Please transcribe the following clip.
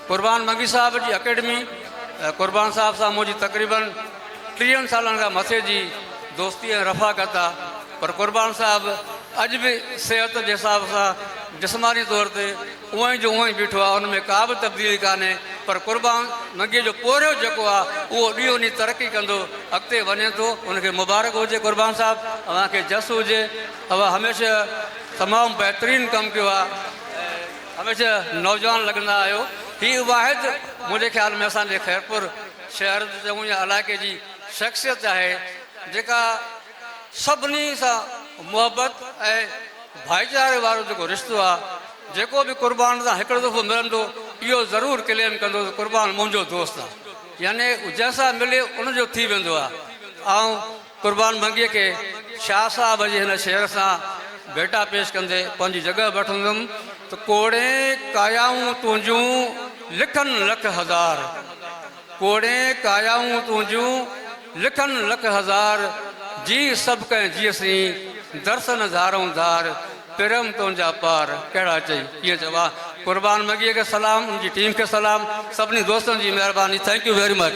कुर्बान मंगी साहब जी अकेडमी कुर्बान साहब सां मुंहिंजी तक़रीबन 30 सालनि खां मथे जी दोस्ती ऐं रफ़ाक़त आहे। पर कुर्बान साहब अॼु बि सिहत जे हिसाब सां जिस्मानी तौर ते उअं ई जो उअं ई बीठो आहे, उन में का बि तब्दीली कान्हे। पर कुर्बान मंगीअ जो पोरियो जेको आहे उहो ॾींहों ॾींहुं तरक़ी कंदो अॻिते वञे थो। उनखे मुबारक हुजे कुर्बान साहब, अव्हांखे जस हुजे। अव्हां हमेशह तमामु बहितरीनु कमु कयो आहे, हमेशह नौजवान लॻंदा आहियो। हीअ वाहिद मुंहिंजे ख़्याल में असांजे ख़ैरपुर शहर चऊं या इलाइक़े जी शख़्सियत आहे जेका सभिनी सां मुहबत ऐं भाईचारे वारो जेको रिश्तो आहे, जेको बि कुर्बान सां हिकिड़ो दफ़ो मिलंदो इहो ज़रूरु क्लेम कंदो त कुर्बान मुंहिंजो दोस्त आहे, यानी जंहिंसां मिले उनजो थी वेंदो आहे। ऐं कुर्बान मंगीअ खे शाह साहब जे हिन शेर सां भेटा पेश कंदे पंहिंजी जॻह वठंदुमि त कोड़े कायाऊं तुंहिंजूं लिखनि लख हज़ार, कोड़े कायाऊं तुंहिंजूं लिखनि लख हज़ार, जी सभु कंहिं जीअसीं दर्शन धारूं धार, पिरम तुंहिंजा पार। कहिड़ा चई कीअं चवां। कुर्बान मंगीअ खे सलाम, उनजी टीम खे सलाम, सभिनी दोस्तनि जी महिरबानी। Thank U very much.